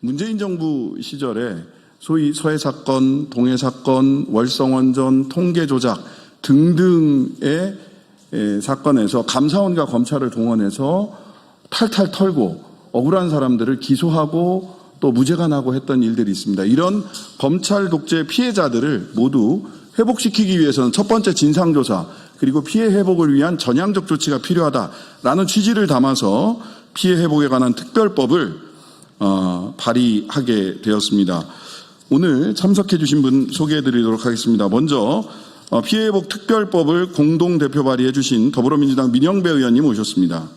문재인 정부 시절에 소위 서해 사건, 동해 사건, 월성원전, 통계 조작 등등의 사건에서 감사원과 검찰을 동원해서 탈탈 털고 억울한 사람들을 기소하고 또 무죄가 나고 했던 일들이 있습니다. 이런 검찰 독재 피해자들을 모두 회복시키기 위해서는 첫 번째 진상조사 그리고 피해 회복을 위한 전향적 조치가 필요하다라는 취지를 담아서 피해 회복에 관한 특별법을 발의하게 되었습니다. 오늘 참석해 주신 분 소개해 드리도록 하겠습니다. 먼저 피해 회복 특별법을 공동대표 발의해 주신 더불어민주당 민영배 의원님 오셨습니다.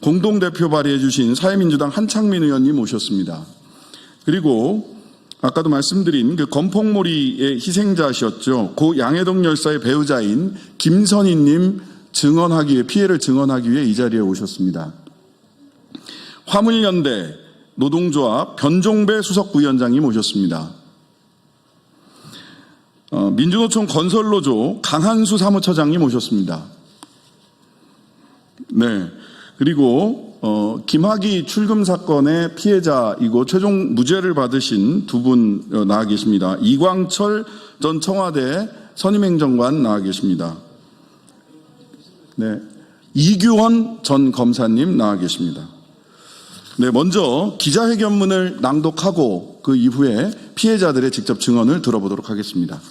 공동대표 발의해 주신 사회민주당 한창민 의원님 오셨습니다. 그리고 아까도 말씀드린 그 건폭몰이의 희생자셨죠. 고 양해동 열사의 배우자인 김선희님 피해를 증언하기 위해 이 자리에 오셨습니다. 화물연대 노동조합 변종배 수석부위원장님 오셨습니다. 민주노총 건설노조 강한수 사무처장님 오셨습니다. 네. 그리고 김학의 출금 사건의 피해자이고 최종 무죄를 받으신 두 분 나와 계십니다. 이광철 전 청와대 선임행정관 나와 계십니다. 네. 이규헌 전 검사님 나와 계십니다. 네, 먼저 기자회견문을 낭독하고 그 이후에 피해자들의 직접 증언을 들어보도록 하겠습니다.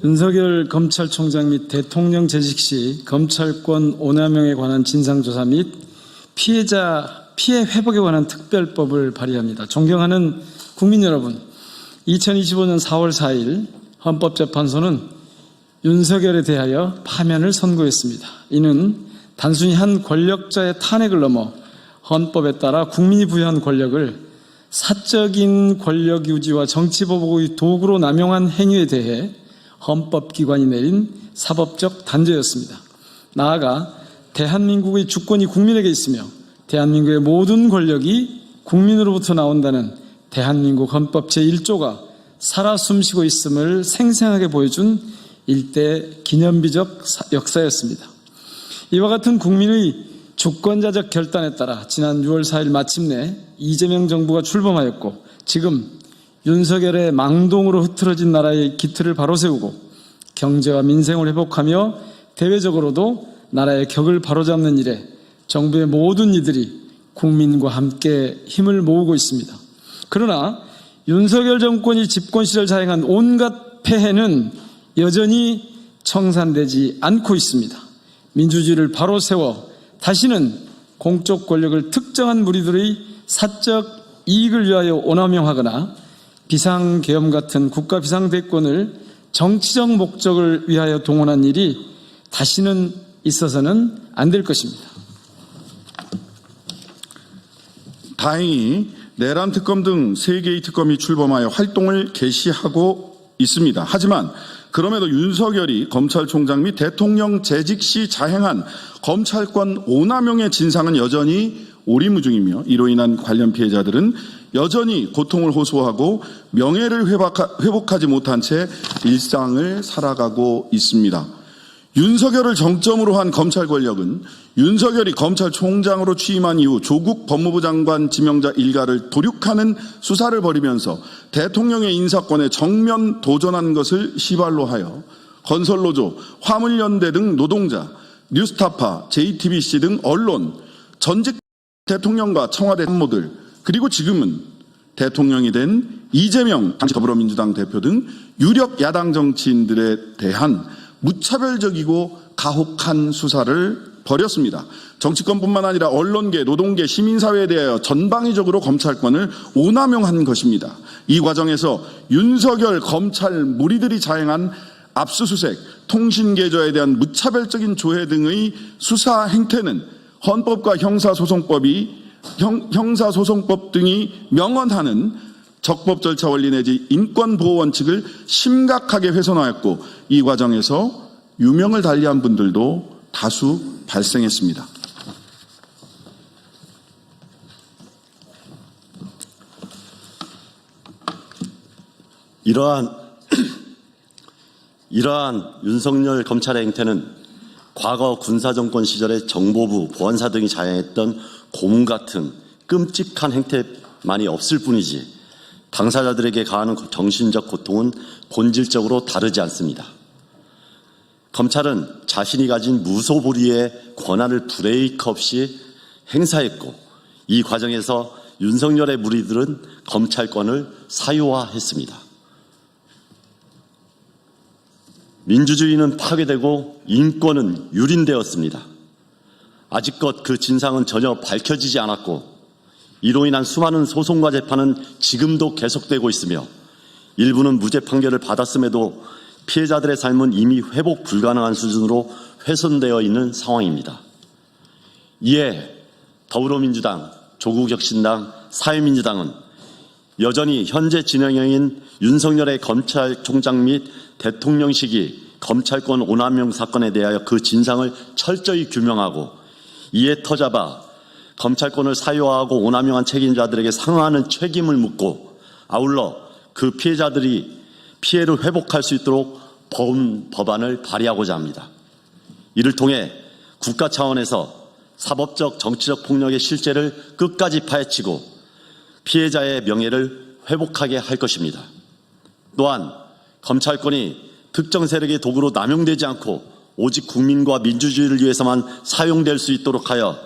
윤석열 검찰총장 및 대통령 재직 시 검찰권 오남용에 관한 진상조사 및 피해 회복에 관한 특별법을 발의합니다. 존경하는 국민 여러분, 2025년 4월 4일 헌법재판소는 윤석열에 대하여 파면을 선고했습니다. 이는 단순히 한 권력자의 탄핵을 넘어 헌법에 따라 국민이 부여한 권력을 사적인 권력 유지와 정치 보복의 도구로 남용한 행위에 대해 헌법기관이 내린 사법적 단죄였습니다. 나아가 대한민국의 주권이 국민에게 있으며 대한민국의 모든 권력이 국민으로부터 나온다는 대한민국 헌법 제1조가 살아 숨쉬고 있음을 생생하게 보여준 일대 기념비적 역사였습니다. 이와 같은 국민의 주권자적 결단에 따라 지난 6월 4일 마침내 이재명 정부가 출범하였고 지금 윤석열의 망동으로 흐트러진 나라의 기틀을 바로 세우고 경제와 민생을 회복하며 대외적으로도 나라의 격을 바로잡는 일에 정부의 모든 이들이 국민과 함께 힘을 모으고 있습니다. 그러나 윤석열 정권이 집권 시절 자행한 온갖 폐해는 여전히 청산되지 않고 있습니다. 민주주의를 바로 세워 다시는 공적 권력을 특정한 무리들의 사적 이익을 위하여 오남용하거나 비상계엄 같은 국가 비상대권을 정치적 목적을 위하여 동원한 일이 다시는 있어서는 안 될 것입니다. 다행히 내란 특검 등 3개의 특검이 출범하여 활동을 개시하고 있습니다. 하지만 그럼에도 윤석열이 검찰총장 및 대통령 재직 시 자행한 검찰권 오남용의 진상은 여전히 오리무중이며 이로 인한 관련 피해자들은 여전히 고통을 호소하고 명예를 회복하지 못한 채 일상을 살아가고 있습니다. 윤석열을 정점으로 한 검찰 권력은 윤석열이 검찰총장으로 취임한 이후 조국 법무부 장관 지명자 일가를 도륙하는 수사를 벌이면서 대통령의 인사권에 정면 도전한 것을 시발로 하여 건설노조, 화물연대 등 노동자, 뉴스타파, JTBC 등 언론, 전직 대통령과 청와대 참모들 그리고 지금은 대통령이 된 이재명 당시 더불어민주당 대표 등 유력 야당 정치인들에 대한 무차별적이고 가혹한 수사를 벌였습니다. 정치권뿐만 아니라 언론계, 노동계, 시민사회에 대하여 전방위적으로 검찰권을 오남용한 것입니다. 이 과정에서 윤석열 검찰 무리들이 자행한 압수수색, 통신계좌에 대한 무차별적인 조회 등의 수사 행태는 헌법과 형사소송법 등이 명언하는 적법 절차 원리 내지 인권보호 원칙을 심각하게 훼손하였고 이 과정에서 유명을 달리한 분들도 다수 발생했습니다. 이러한 윤석열 검찰의 행태는 과거 군사정권 시절에 정보부, 보안사 등이 자행했던 고문 같은 끔찍한 행태만이 없을 뿐이지 당사자들에게 가하는 정신적 고통은 본질적으로 다르지 않습니다. 검찰은 자신이 가진 무소불위의 권한을 브레이크 없이 행사했고 이 과정에서 윤석열의 무리들은 검찰권을 사유화했습니다. 민주주의는 파괴되고 인권은 유린되었습니다. 아직껏 그 진상은 전혀 밝혀지지 않았고 이로 인한 수많은 소송과 재판은 지금도 계속되고 있으며 일부는 무죄 판결을 받았음에도 피해자들의 삶은 이미 회복 불가능한 수준으로 훼손되어 있는 상황입니다. 이에 더불어민주당, 조국혁신당, 사회민주당은 여전히 현재 진행형인 윤석열의 검찰총장 및 대통령 시기 검찰권 오남용 사건에 대하여 그 진상을 철저히 규명하고 이에 터잡아 검찰권을 사유화하고 오남용한 책임자들에게 상응하는 책임을 묻고 아울러 그 피해자들이 피해를 회복할 수 있도록 법안을 발의하고자 합니다. 이를 통해 국가 차원에서 사법적 정치적 폭력의 실제를 끝까지 파헤치고 피해자의 명예를 회복하게 할 것입니다. 또한 검찰권이 특정 세력의 도구로 남용되지 않고 오직 국민과 민주주의를 위해서만 사용될 수 있도록 하여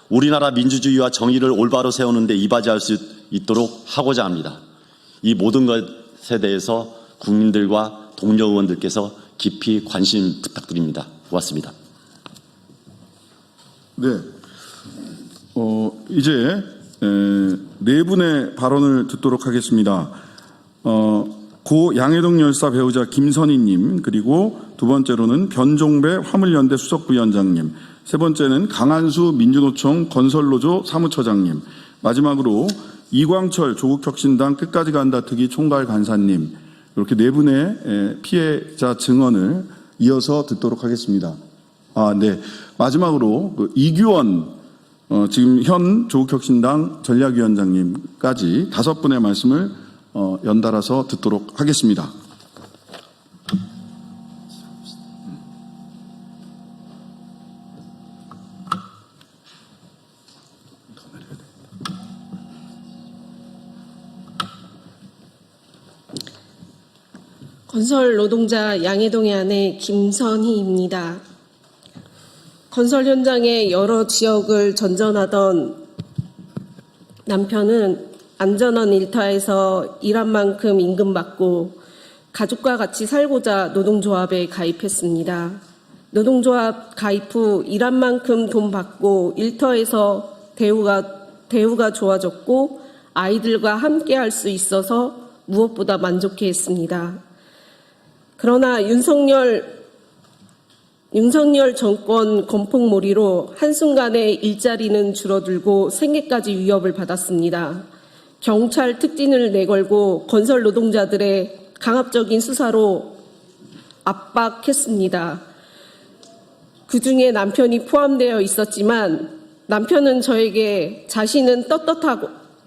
우리나라 민주주의와 정의를 올바로 세우는 데 이바지할 수 있도록 하고자 합니다. 이 모든 것에 대해서 국민들과 동료 의원들께서 깊이 관심 부탁드립니다. 고맙습니다. 네. 이제 네 분의 발언을 듣도록 하겠습니다. 고 양해동 열사 배우자 김선희님, 그리고 두 번째로는 변종배 화물연대 수석부위원장님, 세 번째는 강한수 민주노총 건설노조 사무처장님, 마지막으로 이광철 조국혁신당 끝까지 간다 특위 총괄 간사님, 이렇게 네 분의 피해자 증언을 이어서 듣도록 하겠습니다. 네. 마지막으로 이규원 지금 현 조국혁신당 전략위원장님까지 5분의 말씀을 연달아서 듣도록 하겠습니다. 건설 노동자 양해동의 아내 김선희입니다. 건설 현장의 여러 지역을 전전하던 남편은 안전한 일터에서 일한 만큼 임금 받고 가족과 같이 살고자 노동조합에 가입했습니다. 노동조합 가입 후 일한 만큼 돈 받고 일터에서 대우가 좋아졌고 아이들과 함께 할 수 있어서 무엇보다 만족해했습니다. 그러나 윤석열 정권 건폭몰이로 한순간에 일자리는 줄어들고 생계까지 위협을 받았습니다. 경찰 특진을 내걸고 건설 노동자들의 강압적인 수사로 압박했습니다. 그중에 남편이 포함되어 있었지만 남편은 저에게 자신은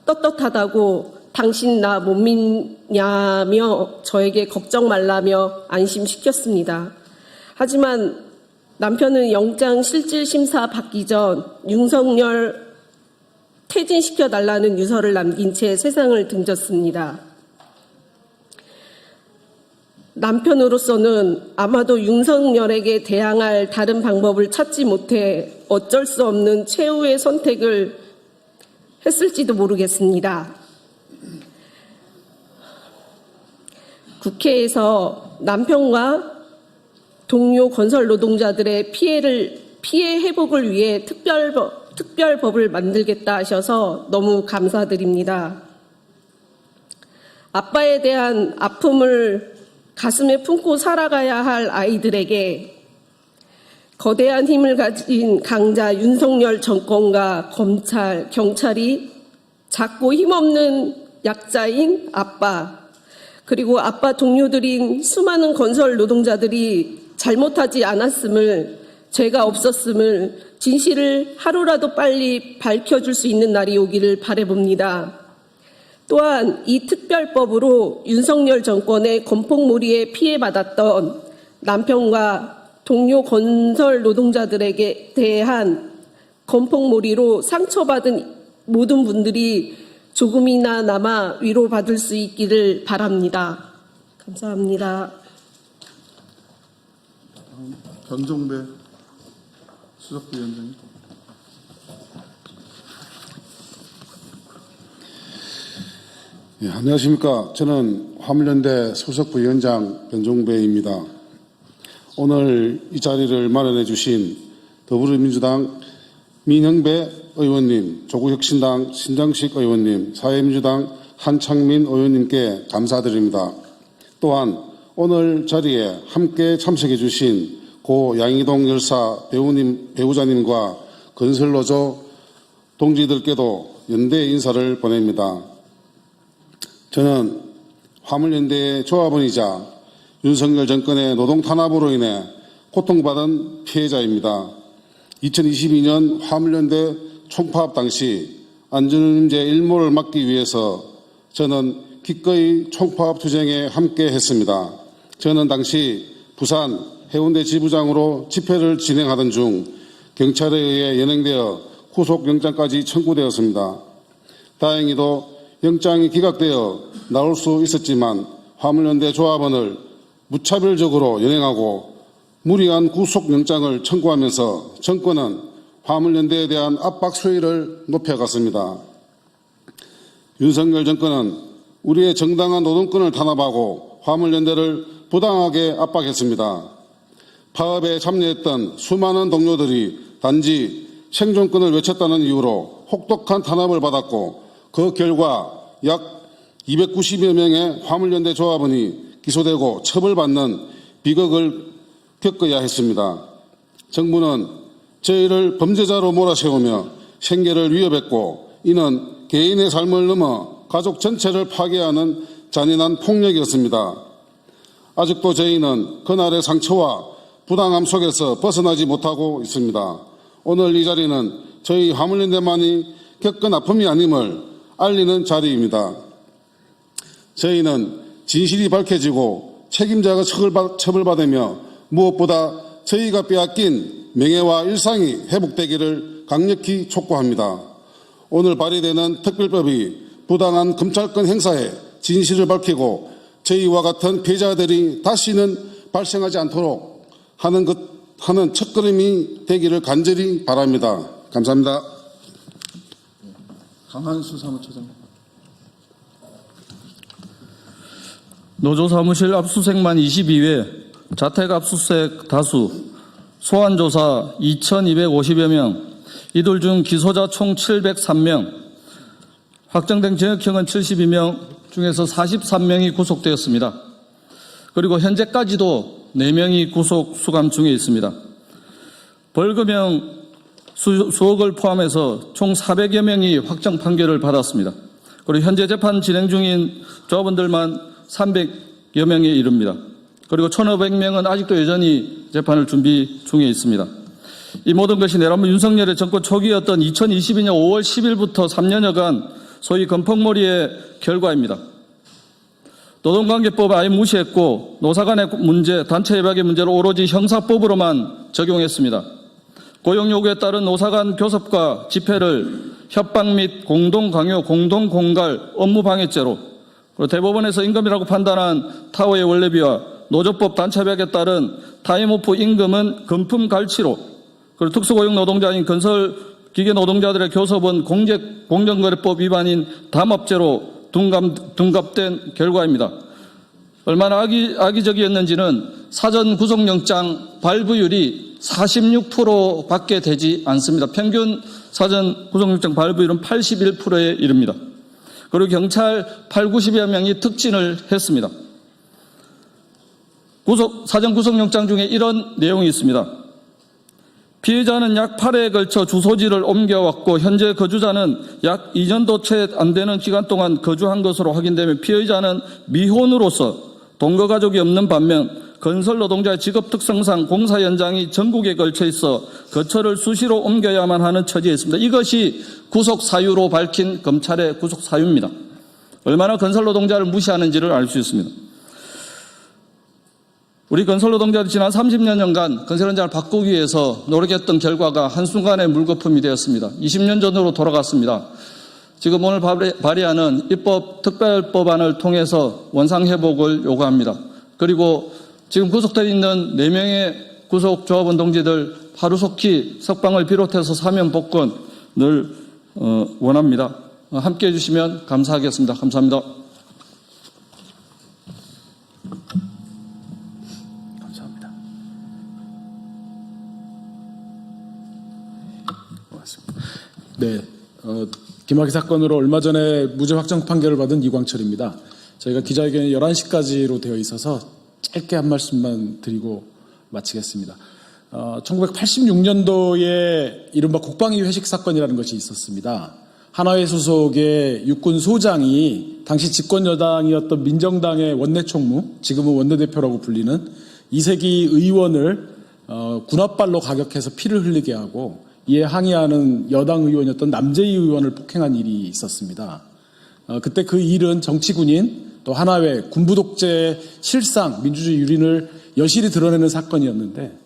떳떳하다고 당신 나 못 믿냐며 저에게 걱정 말라며 안심시켰습니다. 하지만 남편은 영장 실질 심사 받기 전 윤석열 퇴진시켜달라는 유서를 남긴 채 세상을 등졌습니다. 남편으로서는 아마도 윤석열에게 대항할 다른 방법을 찾지 못해 어쩔 수 없는 최후의 선택을 했을지도 모르겠습니다. 국회에서 남편과 동료 건설 노동자들의 피해 회복을 위해 특별법을 만들겠다 하셔서 너무 감사드립니다. 아빠에 대한 아픔을 가슴에 품고 살아가야 할 아이들에게 거대한 힘을 가진 강자 윤석열 정권과 검찰, 경찰이 작고 힘없는 약자인 아빠, 그리고 아빠 동료들인 수많은 건설 노동자들이 잘못하지 않았음을, 죄가 없었음을, 진실을 하루라도 빨리 밝혀줄 수 있는 날이 오기를 바라봅니다. 또한 이 특별법으로 윤석열 정권의 건폭몰이에 피해받았던 남편과 동료 건설 노동자들에게 대한 건폭몰이로 상처받은 모든 분들이 조금이나마 위로받을 수 있기를 바랍니다. 감사합니다. 변종배 수석부위원장님. 예, 안녕하십니까. 저는 화물연대 소속부위원장 변종배입니다. 오늘 이 자리를 마련해 주신 더불어민주당 민형배 의원님, 조국혁신당 신장식 의원님, 사회민주당 한창민 의원님께 감사드립니다. 또한 오늘 자리에 함께 참석해 주신 고 양희동 열사 배우자님과 건설노조 동지들께도 연대 인사를 보냅니다. 저는 화물연대의 조합원이자 윤석열 정권의 노동 탄압으로 인해 고통받은 피해자입니다. 2022년 화물연대 총파업 당시 안전운임제 일몰을 막기 위해서 저는 기꺼이 총파업 투쟁에 함께 했습니다. 저는 당시 부산 해운대 지부장으로 집회를 진행하던 중 경찰에 의해 연행되어 구속영장까지 청구되었습니다. 다행히도 영장이 기각되어 나올 수 있었지만 화물연대 조합원을 무차별적으로 연행하고 무리한 구속영장을 청구하면서 정권은 화물연대에 대한 압박 수위를 높여갔습니다. 윤석열 정권은 우리의 정당한 노동권을 탄압하고 화물연대를 부당하게 압박했습니다. 파업에 참여했던 수많은 동료들이 단지 생존권을 외쳤다는 이유로 혹독한 탄압을 받았고 그 결과 약 290여 명의 화물연대 조합원이 기소되고 처벌받는 비극을 겪어야 했습니다. 정부는 저희를 범죄자로 몰아세우며 생계를 위협했고 이는 개인의 삶을 넘어 가족 전체를 파괴하는 잔인한 폭력이었습니다. 아직도 저희는 그날의 상처와 부당함 속에서 벗어나지 못하고 있습니다. 오늘 이 자리는 저희 화물연대만이 겪은 아픔이 아님을 알리는 자리입니다. 저희는 진실이 밝혀지고 책임자가 처벌받으며 무엇보다 저희가 빼앗긴 명예와 일상이 회복되기를 강력히 촉구합니다. 오늘 발의되는 특별법이 부당한 검찰권 행사에 진실을 밝히고 저희와 같은 피해자들이 다시는 발생하지 않도록 하는 첫걸음이 되기를 간절히 바랍니다. 감사합니다. 강한수 사무처장. 노조사무실 압수수색만 22회, 자택 압수수색 다수, 소환조사 2,250여 명, 이들 중 기소자 총 703명, 확정된 징역형은 72명 중에서 43명이 구속되었습니다. 그리고 현재까지도 4명이 구속 수감 중에 있습니다. 벌금형 수억을 포함해서 총 400여 명이 확정 판결을 받았습니다. 그리고 현재 재판 진행 중인 조합원들만 300여 명에 이릅니다. 그리고 1,500명은 아직도 여전히 재판을 준비 중에 있습니다. 이 모든 것이 내란부 윤석열의 정권 초기였던 2022년 5월 10일부터 3년여간 소위 건폭몰이의 결과입니다. 노동관계법을 아예 무시했고 노사 간의 문제, 단체 협약의 문제를 오로지 형사법으로만 적용했습니다. 고용 요구에 따른 노사 간 교섭과 집회를 협박 및 공동 강요, 공동 공갈, 업무 방해죄로, 그리고 대법원에서 임금이라고 판단한 타워의 원래비와 노조법 단체 협약에 따른 타임오프 임금은 금품 갈취로, 그리고 특수고용 노동자인 건설 기계 노동자들의 교섭은 공정거래법 위반인 담합죄로 둔갑된 결과입니다. 얼마나 악의적이었는지는 사전 구속영장 발부율이 46%밖에 되지 않습니다. 평균 사전 구속영장 발부율은 81%에 이릅니다. 그리고 경찰 80~90여 명이 특진을 했습니다. 사전 구속영장 중에 이런 내용이 있습니다. 피해자는 약 8회에 걸쳐 주소지를 옮겨왔고 현재 거주자는 약 2년도 채 안 되는 기간 동안 거주한 것으로 확인되며 피해자는 미혼으로서 동거 가족이 없는 반면 건설 노동자의 직업 특성상 공사 현장이 전국에 걸쳐 있어 거처를 수시로 옮겨야만 하는 처지에 있습니다. 이것이 구속 사유로 밝힌 검찰의 구속 사유입니다. 네. 얼마나 건설 노동자를 무시하는지를 알 수 있습니다. 우리 건설 노동자들이 지난 30여년간 건설 현장을 바꾸기 위해서 노력했던 결과가 한순간에 물거품이 되었습니다. 20년 전으로 돌아갔습니다. 지금 오늘 발의하는 입법 특별법안을 통해서 원상회복을 요구합니다. 그리고 지금 구속되어 있는 4명의 구속조합원 동지들 하루속히 석방을 비롯해서 사면 복권을 원합니다. 함께해 주시면 감사하겠습니다. 감사합니다. 감사합니다. 고맙습니다. 네, 김학의 사건으로 얼마 전에 무죄 확정 판결을 받은 이광철입니다. 저희가 기자회견이 11시까지로 되어 있어서 짧게 한 말씀만 드리고 마치겠습니다. 1986년도에 이른바 국방위 회식 사건이라는 것이 있었습니다. 하나회 소속의 육군 소장이 당시 집권 여당이었던 민정당의 원내총무, 지금은 원내대표라고 불리는 이세기 의원을 군합발로 가격해서 피를 흘리게 하고 이에 항의하는 여당 의원이었던 남재희 의원을 폭행한 일이 있었습니다. 그때 그 일은 정치군인 또 하나회 군부 독재의 실상, 민주주의 유린을 여실히 드러내는 사건이었는데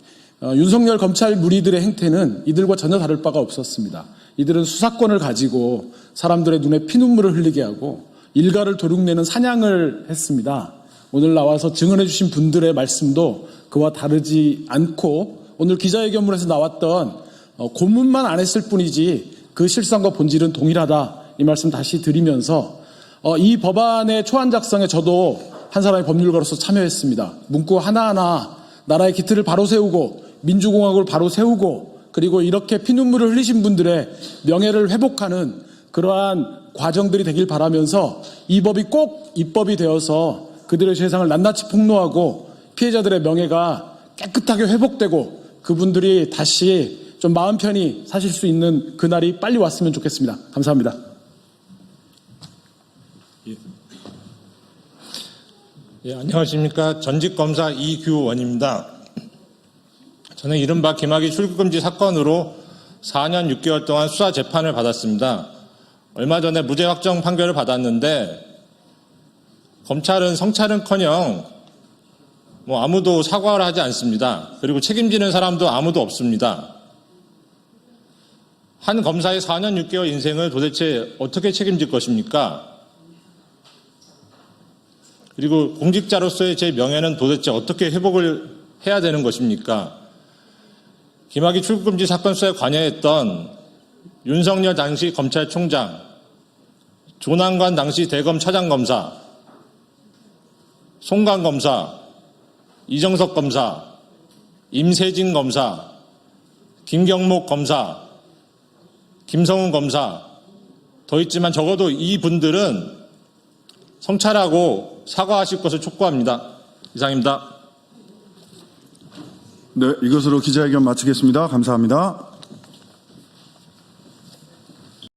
윤석열 검찰 무리들의 행태는 이들과 전혀 다를 바가 없었습니다. 이들은 수사권을 가지고 사람들의 눈에 피눈물을 흘리게 하고 일가를 도륙내는 사냥을 했습니다. 오늘 나와서 증언해 주신 분들의 말씀도 그와 다르지 않고 오늘 기자회견문에서 나왔던 고문만 안 했을 뿐이지 그 실상과 본질은 동일하다. 이 말씀 다시 드리면서 이 법안의 초안 작성에 저도 한 사람의 법률가로서 참여했습니다. 문구 하나하나 나라의 기틀을 바로 세우고 민주공화국을 바로 세우고 그리고 이렇게 피눈물을 흘리신 분들의 명예를 회복하는 그러한 과정들이 되길 바라면서 이 법이 꼭 입법이 되어서 그들의 세상을 낱낱이 폭로하고 피해자들의 명예가 깨끗하게 회복되고 그분들이 다시 좀 마음 편히 사실 수 있는 그날이 빨리 왔으면 좋겠습니다. 감사합니다. 예, 안녕하십니까. 전직검사 이규원입니다. 저는 이른바 김학의 출국금지 사건으로 4년 6개월 동안 수사 재판을 받았습니다. 얼마 전에 무죄 확정 판결을 받았는데 검찰은 성찰은커녕 아무도 사과를 하지 않습니다. 그리고 책임지는 사람도 아무도 없습니다. 한 검사의 4년 6개월 인생을 도대체 어떻게 책임질 것입니까? 그리고 공직자로서의 제 명예는 도대체 어떻게 회복을 해야 되는 것입니까? 김학의 출국금지 사건 수사에 관여했던 윤석열 당시 검찰총장, 조남관 당시 대검 차장검사, 송강 검사, 이정석 검사, 임세진 검사, 김경목 검사, 김성훈 검사 더 있지만 적어도 이분들은 성찰하고 사과하실 것을 촉구합니다. 이상입니다. 네, 이것으로 기자회견 마치겠습니다. 감사합니다.